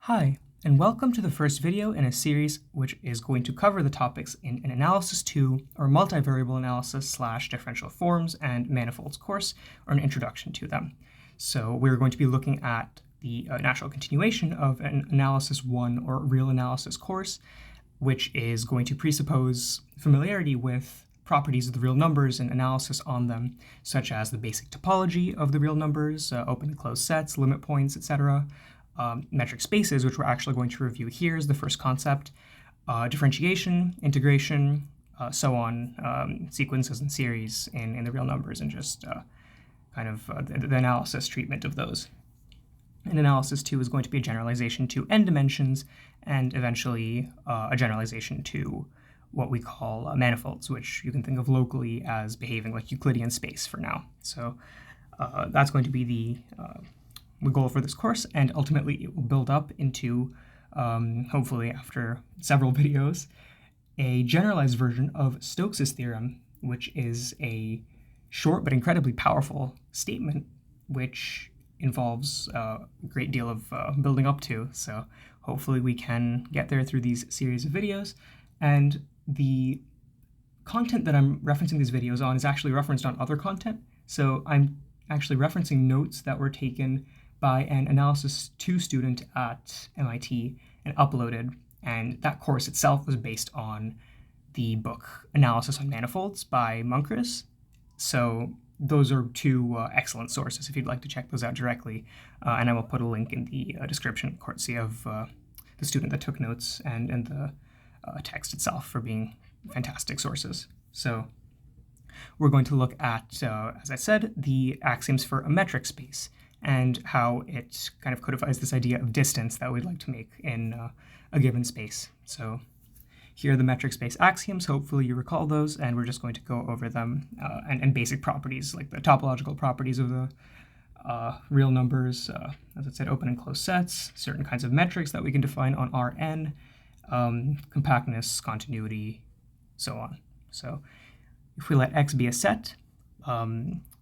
Hi, and welcome to the first video in a series which is going to cover the topics in an Analysis 2 or multivariable analysis / differential forms and manifolds course, or an introduction to them. So we're going to be looking at the natural continuation of an Analysis 1 or real analysis course, which is going to presuppose familiarity with properties of the real numbers and analysis on them, such as the basic topology of the real numbers, open and closed sets, limit points, etc., metric spaces, which we're actually going to review here as the first concept, differentiation, integration, so on, sequences and series in the real numbers, and just the analysis treatment of those. And Analysis 2 is going to be a generalization to n dimensions, and eventually a generalization to what we call manifolds, which you can think of locally as behaving like Euclidean space for now. So that's going to be the goal for this course, and ultimately it will build up into, hopefully after several videos, a generalized version of Stokes' theorem, which is a short but incredibly powerful statement which involves a great deal of building up to. So hopefully we can get there through these series of videos. And the content that I'm referencing these videos on is actually referenced on other content. So I'm actually referencing notes that were taken by an Analysis 2 student at MIT and uploaded, and that course itself was based on the book Analysis on Manifolds by Munkres. So those are two excellent sources if you'd like to check those out directly, and I will put a link in the description, courtesy of the student that took notes and the text itself for being fantastic sources. So we're going to look at, as I said, the axioms for a metric space, and how it kind of codifies this idea of distance that we'd like to make in a given space. So here are the metric space axioms. Hopefully you recall those, and we're just going to go over them and basic properties, like the topological properties of the real numbers, as I said, open and closed sets, certain kinds of metrics that we can define on Rn, compactness, continuity, so on. So if we let x be a set,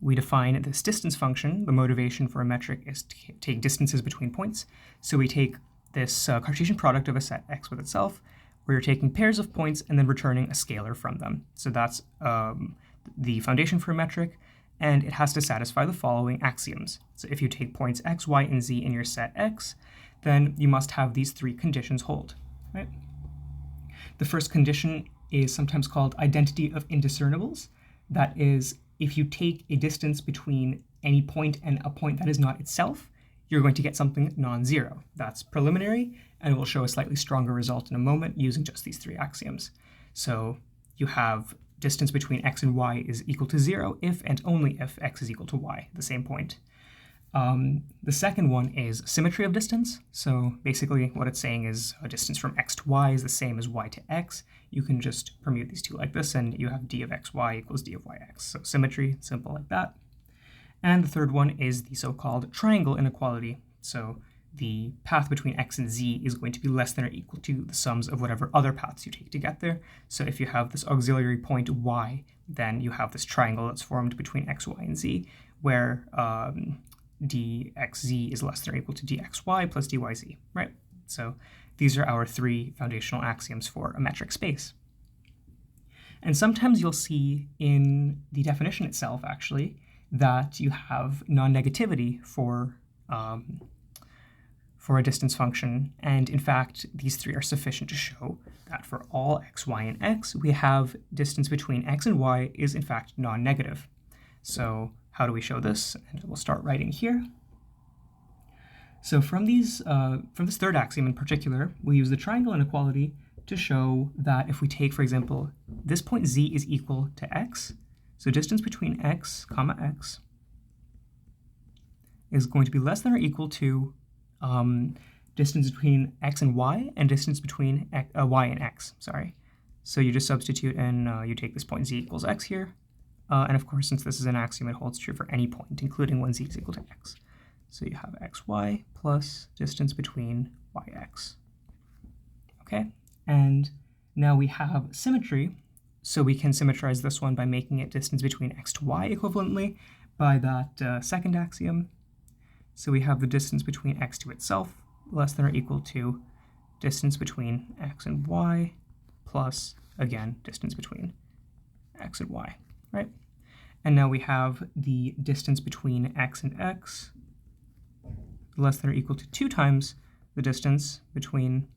we define this distance function. The motivation for a metric is to take distances between points. So we take this Cartesian product of a set x with itself, where you're taking pairs of points and then returning a scalar from them. So that's the foundation for a metric, and it has to satisfy the following axioms. So if you take points x, y, and z in your set x, then you must have these three conditions hold, right? The first condition is sometimes called identity of indiscernibles. That is, if you take a distance between any point and a point that is not itself, you're going to get something non-zero. That's preliminary, and we'll show a slightly stronger result in a moment using just these three axioms. So you have distance between x and y is equal to 0 if and only if x is equal to y, the same point. The second one is symmetry of distance. So basically what it's saying is a distance from x to y is the same as y to x. You can just permute these two like this, and you have d of xy equals d of yx. So symmetry, simple like that. And the third one is the so-called triangle inequality. So the path between x and z is going to be less than or equal to the sums of whatever other paths you take to get there. So if you have this auxiliary point y, then you have this triangle that's formed between x, y, and z, where dxz is less than or equal to dxy plus dyz, right? So these are our three foundational axioms for a metric space. And sometimes you'll see in the definition itself, actually, that you have non-negativity for a distance function. And in fact, these three are sufficient to show that for all x, y, and x, we have distance between x and y is in fact non-negative. So how do we show this? And we'll start writing here. So from this third axiom in particular, we use the triangle inequality to show that if we take, for example, this point z is equal to x, so distance between x, comma x, is going to be less than or equal to distance between x and distance between y and x, sorry. So you just substitute and you take this point z equals x here. And of course, since this is an axiom, it holds true for any point, including when z is equal to x. So you have xy plus distance between yx. Okay, and now we have symmetry. So we can symmetrize this one by making it distance between x to y equivalently by that second axiom. So we have the distance between x to itself less than or equal to distance between x and y plus, again, distance between x and y, right? And now we have the distance between x and x less than or equal to 2 times the distance between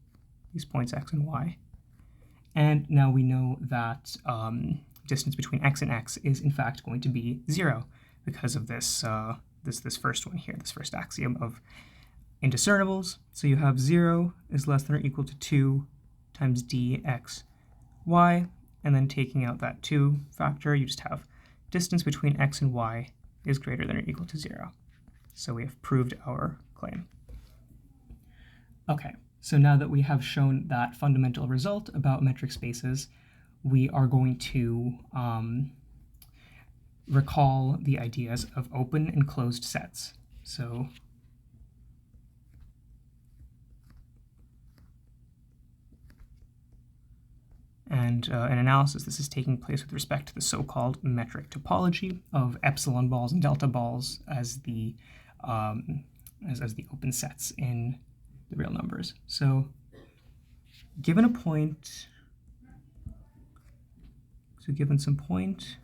these points x and y. And now we know that distance between x and x is in fact going to be 0 because of this, this first one here, this first axiom of indiscernibles. So you have 0 is less than or equal to 2 times dx y, and then taking out that 2 factor, you just have distance between x and y is greater than or equal to 0. So we have proved our claim. Okay, so now that we have shown that fundamental result about metric spaces, we are going to recall the ideas of open and closed sets. So and in analysis, this is taking place with respect to the so-called metric topology of epsilon balls and delta balls as the open sets in the real numbers. So given a point, given some point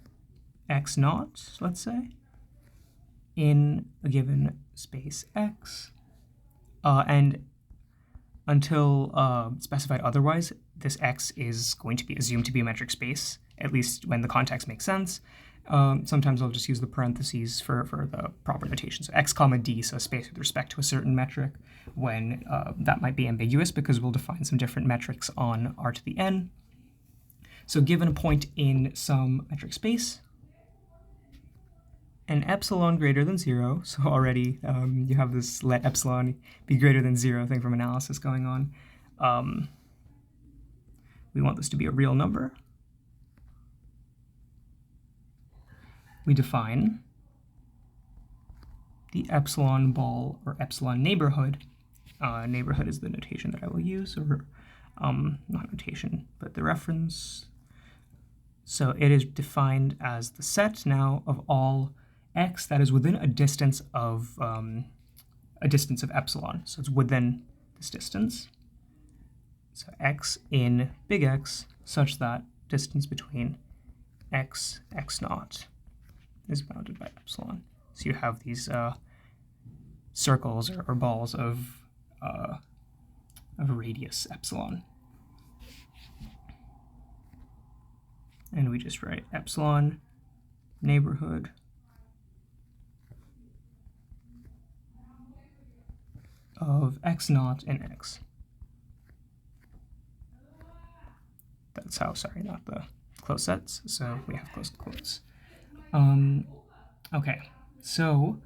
x naught, let's say, in a given space x, and until specified otherwise, this x is going to be assumed to be a metric space, at least when the context makes sense. Sometimes I'll just use the parentheses for the proper notation. So x comma d, so a space with respect to a certain metric, when that might be ambiguous because we'll define some different metrics on r to the n. So given a point in some metric space, and epsilon greater than 0, so already you have this let epsilon be greater than 0 thing from analysis going on. We want this to be a real number. We define the epsilon ball or epsilon neighborhood. Neighborhood is the notation that I will use, or not notation, but the reference. So it is defined as the set now of all x that is within a distance of epsilon. So it's within this distance. So x in big X such that distance between x naught is bounded by epsilon. So you have these circles or balls of radius epsilon. And we just write epsilon neighborhood of x naught and x. That's how, sorry, not the closed sets, so we have closed quotes. Okay, so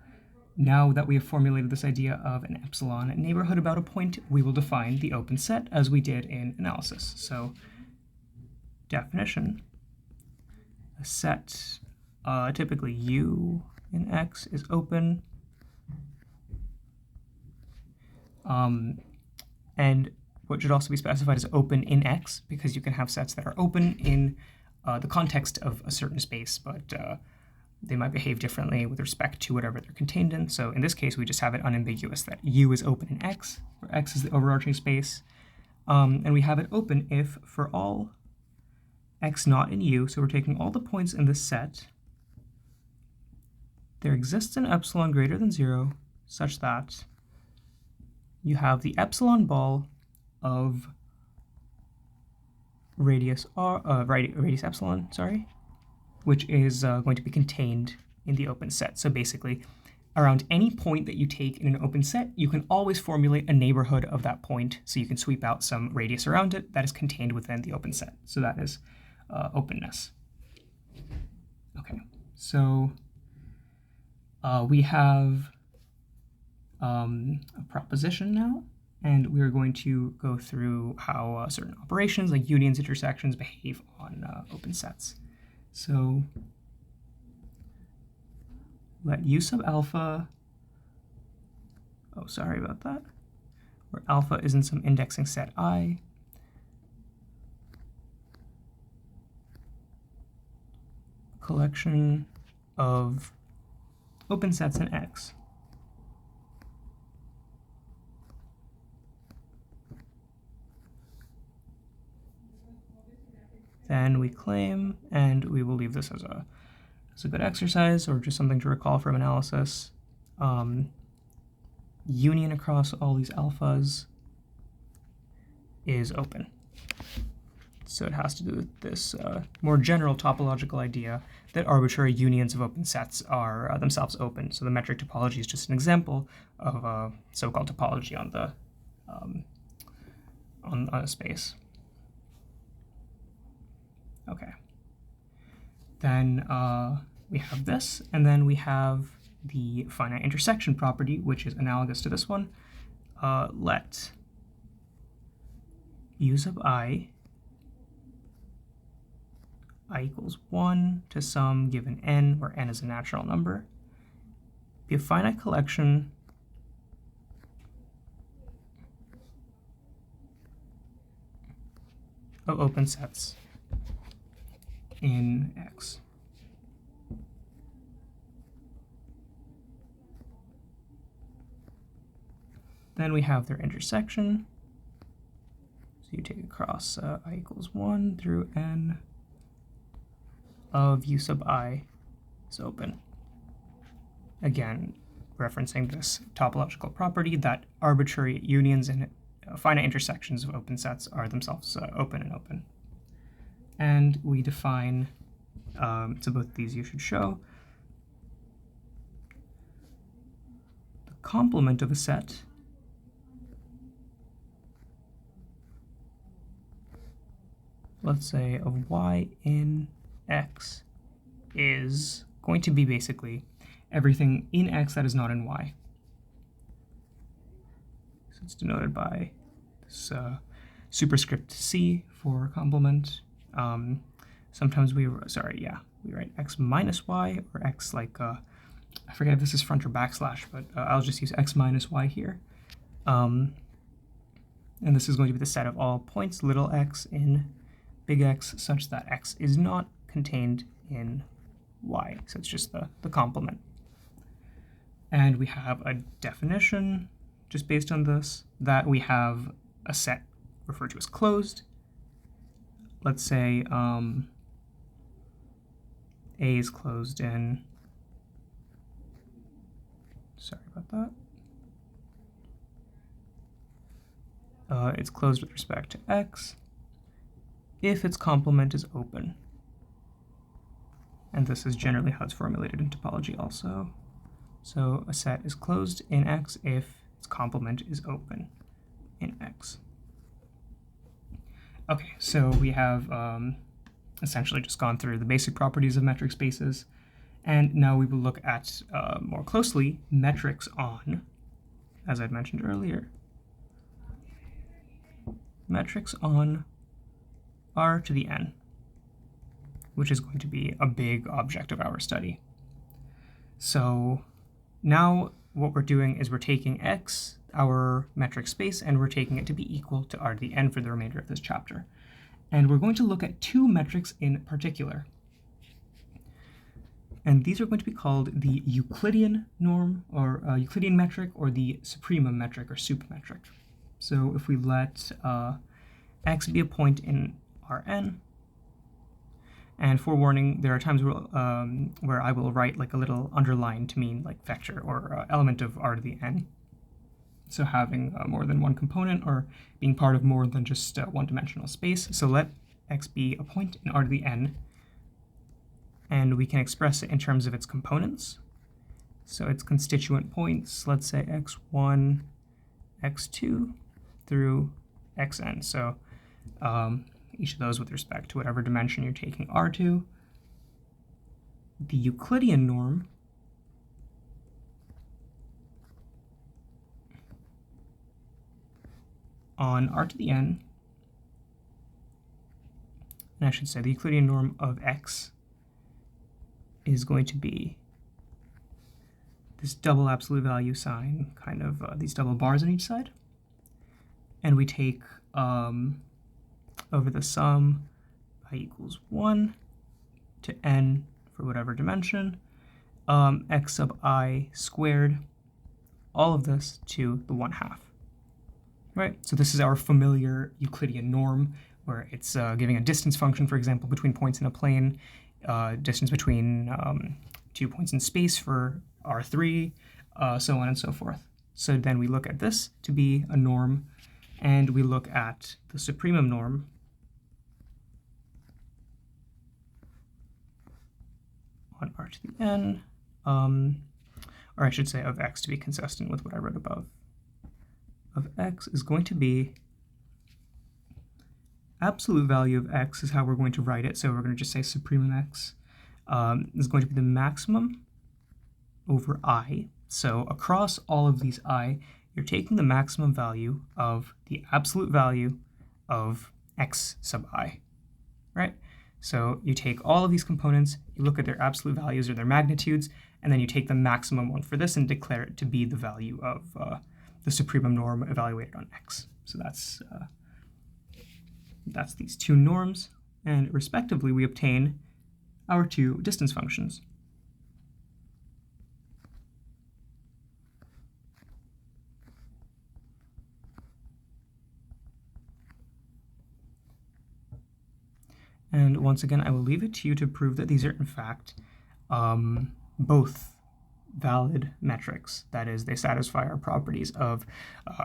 now that we have formulated this idea of an epsilon neighborhood about a point, we will define the open set as we did in analysis. So definition, a set, typically U in X is open, and what should also be specified is open in X, because you can have sets that are open in the context of a certain space, but they might behave differently with respect to whatever they're contained in. So in this case, we just have it unambiguous that U is open in X, where X is the overarching space. And we have it open if for all X naught in U, so we're taking all the points in this set, there exists an epsilon greater than 0 such that you have the epsilon ball of radius epsilon, which is going to be contained in the open set. So basically, around any point that you take in an open set, you can always formulate a neighborhood of that point, so you can sweep out some radius around it that is contained within the open set. So that is openness. Okay, so we have a proposition now, and we're going to go through how certain operations like unions, intersections behave on open sets. So let U sub alpha, oh, sorry about that, where alpha is in some indexing set I, collection of open sets in X. then we claim, and we will leave this as a good exercise or just something to recall from analysis. Union across all these alphas is open. So it has to do with this more general topological idea that arbitrary unions of open sets are themselves open. So the metric topology is just an example of a so-called topology on the on a space. Okay. Then we have this, and then we have the finite intersection property, which is analogous to this one. Let u sub I equals 1 to some given n, where n is a natural number, be a finite collection of open sets in X. Then we have their intersection. So you take across I equals 1 through n of u sub I is open. Again, referencing this topological property that arbitrary unions and finite intersections of open sets are themselves open and open. And we define, so both of these you should show, the complement of a set let's say of y in X is going to be basically everything in X that is not in Y. So it's denoted by this superscript C for complement. Sometimes we write X minus Y or X like, I forget if this is front or backslash, but I'll just use X minus Y here. And this is going to be the set of all points little x in big X such that X is not contained in Y. So it's just the complement. And we have a definition just based on this, that we have a set referred to as closed. Let's say A is closed in, sorry about that. It's closed with respect to X if its complement is open. And this is generally how it's formulated in topology also. So a set is closed in X if its complement is open in X. Okay, so we have essentially just gone through the basic properties of metric spaces, and now we will look at more closely metrics on, as I'd mentioned earlier, metrics on R to the n, which is going to be a big object of our study. So now what we're doing is we're taking X, our metric space, and we're taking it to be equal to R to the n for the remainder of this chapter. And we're going to look at two metrics in particular. And these are going to be called the Euclidean norm, or Euclidean metric, or the supremum metric, or sup metric. So if we let X be a point in Rn, and forewarning, there are times where I will write like a little underline to mean like vector or element of R to the n. So having more than one component or being part of more than just one-dimensional space. So let X be a point in R to the n, and we can express it in terms of its components. So its constituent points, let's say x1, x2 through xn. So each of those with respect to whatever dimension you're taking R to. The Euclidean norm on R to the n, and I should say the Euclidean norm of X is going to be this double absolute value sign, kind of these double bars on each side. And we take over the sum I equals 1 to n for whatever dimension, x sub I squared, all of this to the 1/2. Right? So this is our familiar Euclidean norm where it's giving a distance function, for example, between points in a plane, distance between 2 points in space for R3, so on and so forth. So then we look at this to be a norm, and we look at the supremum norm on R to the n, or I should say of x to be consistent with what I wrote above. Of x is going to be absolute value of x is how we're going to write it. So we're going to just say supremum x is going to be the maximum over I. So across all of these I, you're taking the maximum value of the absolute value of x sub I, right? So you take all of these components, you look at their absolute values or their magnitudes, and then you take the maximum one for this and declare it to be the value of the supremum norm evaluated on x. So that's these two norms, and respectively we obtain our two distance functions. And once again, I will leave it to you to prove that these are in fact both valid metrics. That is, they satisfy our properties of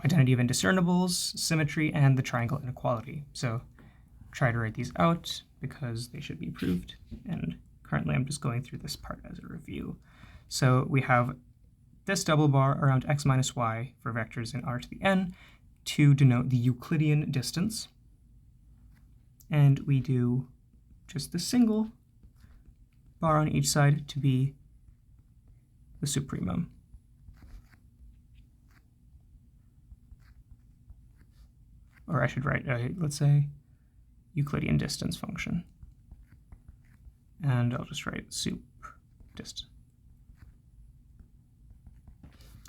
identity of indiscernibles, symmetry, and the triangle inequality. So try to write these out because they should be proved. And currently I'm just going through this part as a review. So we have this double bar around x minus y for vectors in R to the n to denote the Euclidean distance. And we do just the single bar on each side to be the supremum. Or I should write, let's say, Euclidean distance function. And I'll just write sup dist.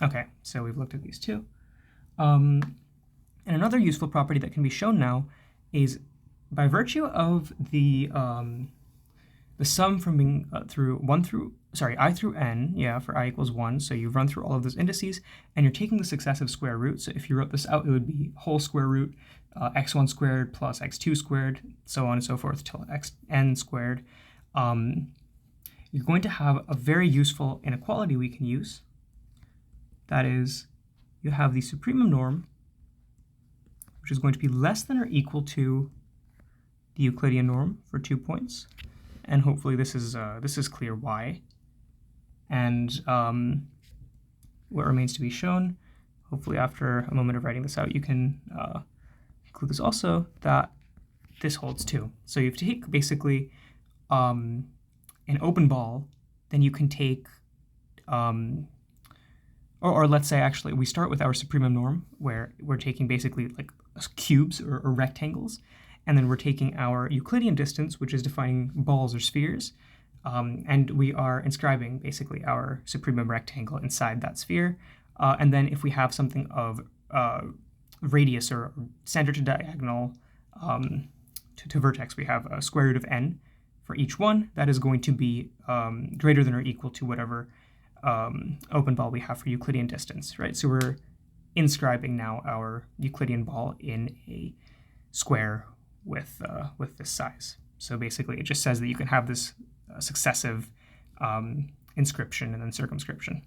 Okay, so we've looked at these two. And another useful property that can be shown now is by virtue of the sum from being I through n, yeah, for I equals 1, so you've run through all of those indices, and you're taking the successive square root. So if you wrote this out, it would be whole square root x1 squared plus x2 squared, so on and so forth, till xn squared. You're going to have a very useful inequality we can use. That is, you have the supremum norm, which is going to be less than or equal to the Euclidean norm for 2 points, and hopefully this is clear why. And what remains to be shown, hopefully after a moment of writing this out, you can include this also, that this holds too. So you have to take basically an open ball, then you can take, or let's say actually we start with our supremum norm where we're taking basically like cubes or rectangles, and then we're taking our Euclidean distance, which is defining balls or spheres, and we are inscribing basically our supremum rectangle inside that sphere. And then if we have something of radius or center to diagonal to vertex, we have a square root of n for each one. That is going to be greater than or equal to whatever open ball we have for Euclidean distance, right? So we're inscribing now our Euclidean ball in a square with this size. So basically it just says that you can have this successive inscription and then circumscription.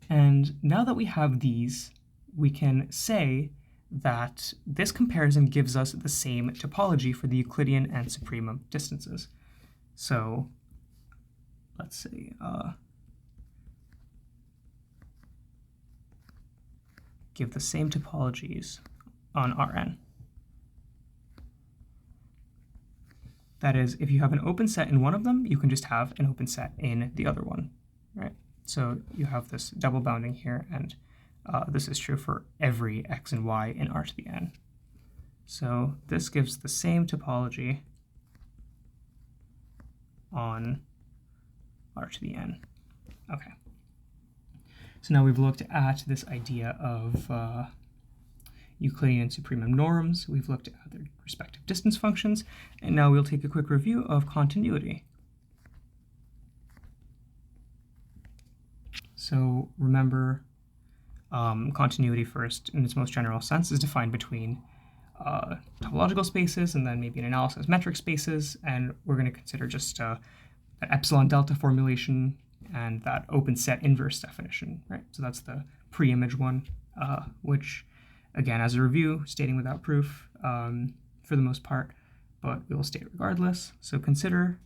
And now that we have these, we can say that this comparison gives us the same topology for the Euclidean and supremum distances. So let's see, give the same topologies on Rn. That is, if you have an open set in one of them, you can just have an open set in the other one, right? So you have this double bounding here, and this is true for every x and y in R to the n. So this gives the same topology on R to the n. Okay. So now we've looked at this idea of Euclidean and supremum norms. We've looked at their respective distance functions, and now we'll take a quick review of continuity. So remember, continuity first, in its most general sense, is defined between topological spaces, and then maybe an analysis metric spaces, and we're going to consider just that epsilon delta formulation and that open set inverse definition, right? So that's the pre-image one, which, again, as a review, stating without proof for the most part, but we will state regardless. So consider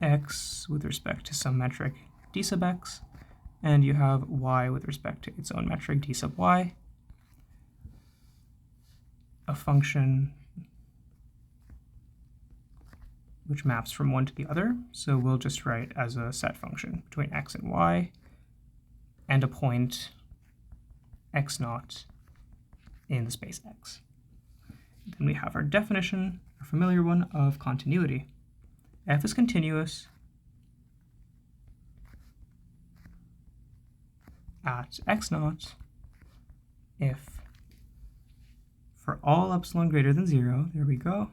x with respect to some metric d sub x, and you have y with respect to its own metric d sub y, a function which maps from one to the other. So we'll just write as a set function between x and y, and a point x naught in the space x. Then we have our definition, a familiar one, of continuity. F is continuous at x naught if for all epsilon greater than 0, there we go,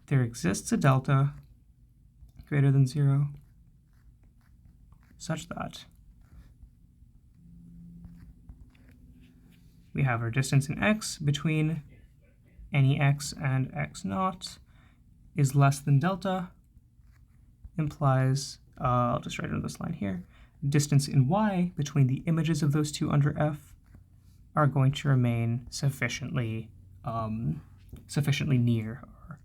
there exists a delta greater than 0 such that we have our distance in x between any x and x naught is less than delta, implies, I'll just write it on this line here, distance in y between the images of those two under f are going to remain sufficiently near or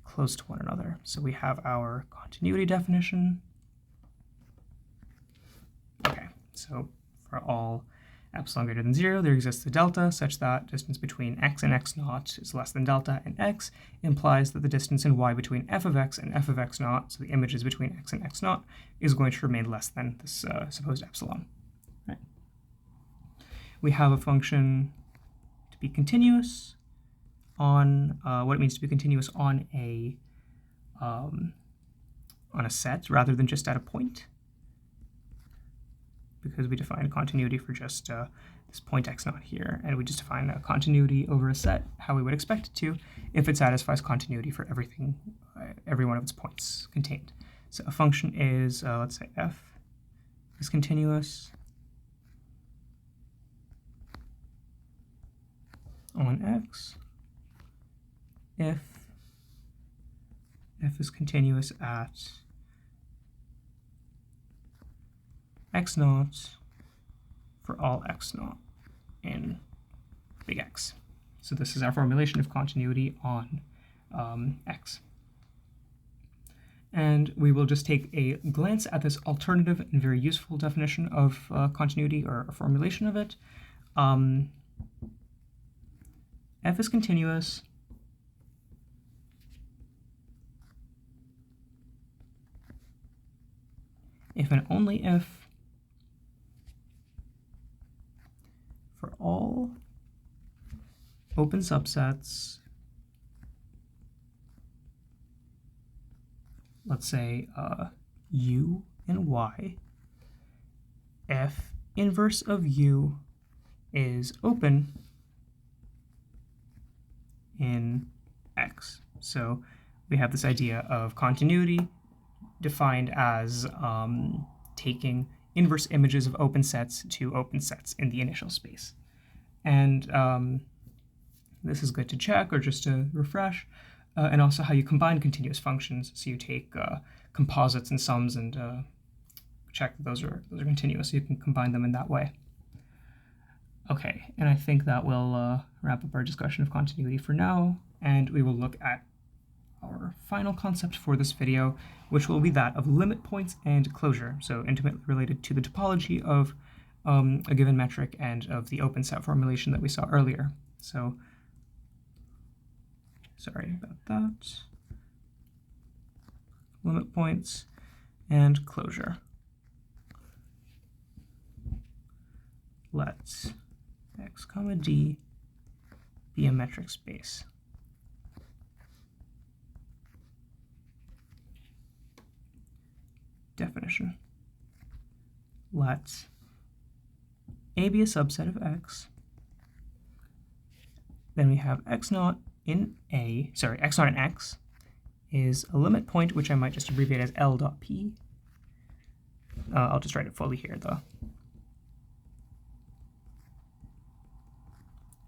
close to one another. So we have our continuity definition. Okay, so for all epsilon greater than 0, there exists a delta such that distance between x and x naught is less than delta, and x implies that the distance in y between f of x and f of x naught, so the images between x and x naught, is going to remain less than this supposed epsilon. Right. We have a function to be continuous on what it means to be continuous on a set rather than just at a point, because we define continuity for just this point x naught here, and we just define a continuity over a set how we would expect it to if it satisfies continuity for everything, every one of its points contained. So a function is, let's say f is continuous on x if f is continuous at x naught for all x naught in big X. So this is our formulation of continuity on X. And we will just take a glance at this alternative and very useful definition of continuity, or a formulation of it. F is continuous if and only if for all open subsets, let's say u and y, f inverse of u is open in X. So we have this idea of continuity defined as taking inverse images of open sets to open sets in the initial space. And this is good to check or just to refresh, and also how you combine continuous functions. So you take composites and sums and check that those are continuous, so you can combine them in that way. Okay, and I think that will wrap up our discussion of continuity for now, and we will look at our final concept for this video, which will be that of limit points and closure, so intimately related to the topology of a given metric and of the open set formulation that we saw earlier. So, sorry about that. Limit points and closure. Let x comma d be a metric space. Definition. Let A be a subset of X. Then we have x naught in X naught in X is a limit point, which I might just abbreviate as L.P. I'll just write it fully here, though.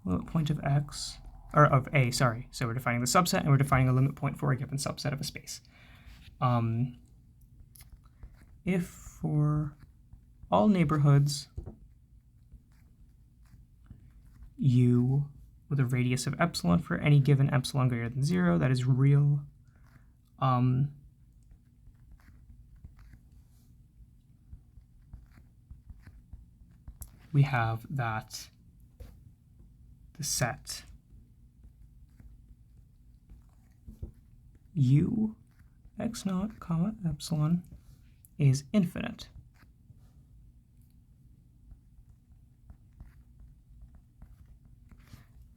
limit point of x, or of A, sorry. So we're defining the subset, and we're defining a limit point for a given subset of a space. If for all neighborhoods U with a radius of epsilon for any given epsilon greater than 0, that is real, we have that the set U x naught comma epsilon is infinite.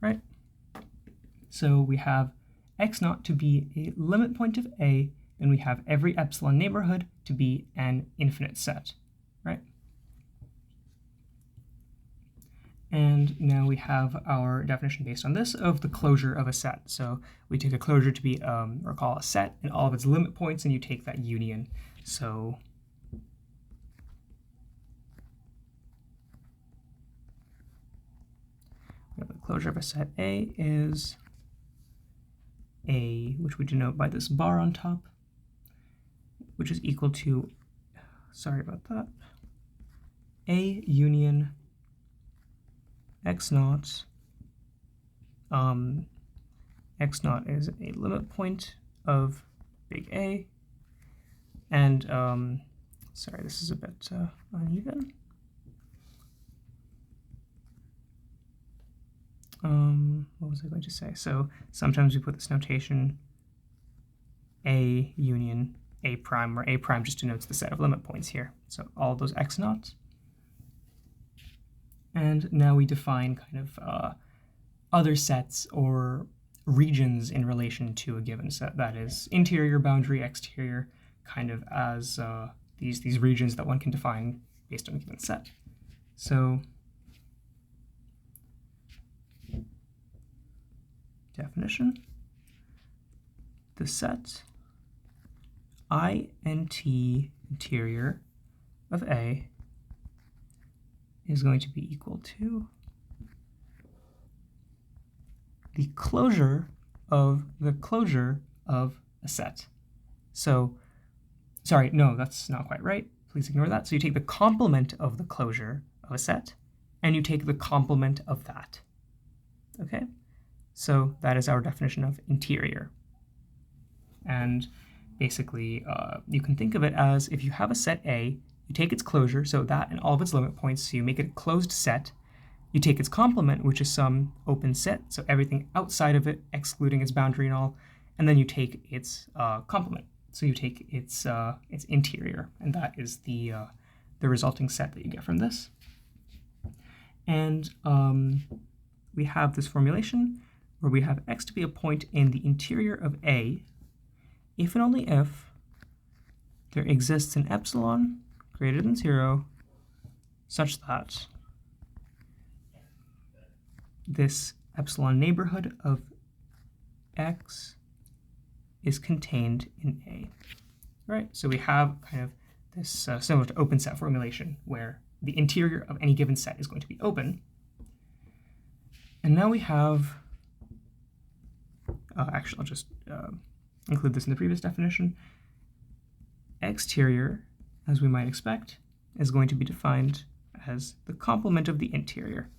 Right? So we have x naught to be a limit point of A, and we have every epsilon neighborhood to be an infinite set, right? And now we have our definition based on this of the closure of a set. So we take a closure to be, or call a set, and all of its limit points, and you take that union. So the closure of a set A is A, which we denote by this bar on top, which is equal to, sorry about that, A union x naught. X naught is a limit point of big A, and sorry, this is a bit uneven. What was I going to say? So sometimes we put this notation A union A prime, where A prime just denotes the set of limit points here. So all those x naughts. And now we define kind of other sets or regions in relation to a given set. That is interior, boundary, exterior, kind of as these regions that one can define based on a given set. So definition, the set int interior of A is going to be equal to the closure of a set. So, sorry, no, that's not quite right. Please ignore that. So you take the complement of the closure of a set, and you take the complement of that. Okay? So that is our definition of interior. And basically, you can think of it as if you have a set A, you take its closure, so that and all of its limit points, so you make it a closed set. You take its complement, which is some open set, so everything outside of it, excluding its boundary and all, and then you take its complement. So you take its interior, and that is the resulting set that you get from this. And we have this formulation where we have x to be a point in the interior of A if and only if there exists an epsilon greater than 0 such that this epsilon neighborhood of x is contained in A. Right? So we have kind of this similar to open set formulation where the interior of any given set is going to be open. And now we have, actually, I'll just include this in the previous definition. Exterior, as we might expect, is going to be defined as the complement of the interior.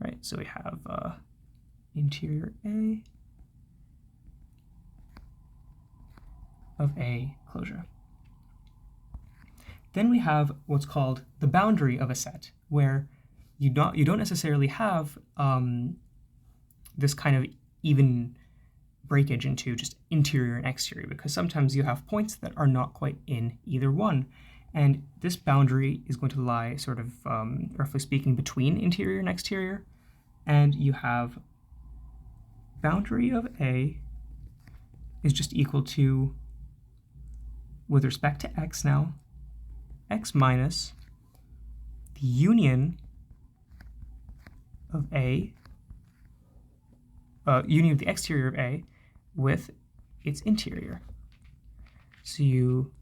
Right? So we have interior A of A closure. Then we have what's called the boundary of a set, where you don't necessarily have this kind of even breakage into just interior and exterior, because sometimes you have points that are not quite in either one. And this boundary is going to lie sort of, roughly speaking, between interior and exterior. And you have boundary of A is just equal to, with respect to x now, x minus the union of A, union of the exterior of A with its interior. So you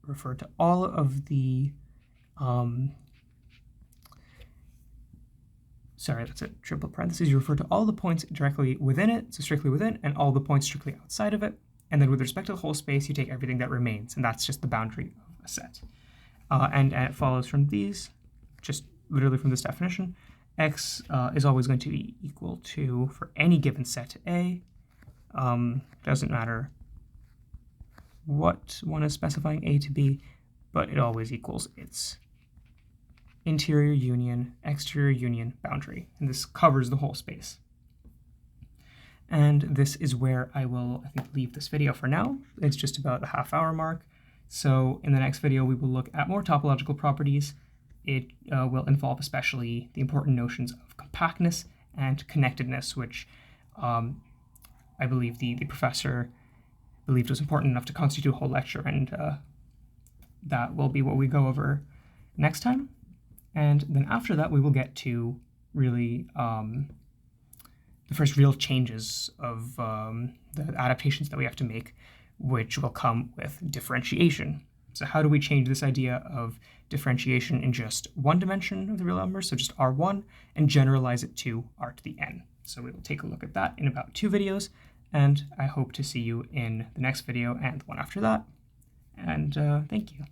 refer to all of the sorry, that's a triple parentheses, you refer to all the points directly within it, so strictly within, and all the points strictly outside of it. And then with respect to the whole space, you take everything that remains, and that's just the boundary of a set. And it follows from these, just literally from this definition, x is always going to be equal to, for any given set A, doesn't matter what one is specifying A to be, but it always equals its interior union, exterior union boundary. And this covers the whole space. And this is where I will, I think, leave this video for now. It's just about the half-hour mark. So in the next video, we will look at more topological properties. It will involve especially the important notions of compactness and connectedness, which I believe the professor believed was important enough to constitute a whole lecture, and that will be what we go over next time. And then after that, we will get to really the first real changes of the adaptations that we have to make, which will come with differentiation. So how do we change this idea of differentiation in just one dimension of the real numbers, so just R1, and generalize it to R to the n? So we will take a look at that in about 2 videos, and I hope to see you in the next video and the one after that. And thank you.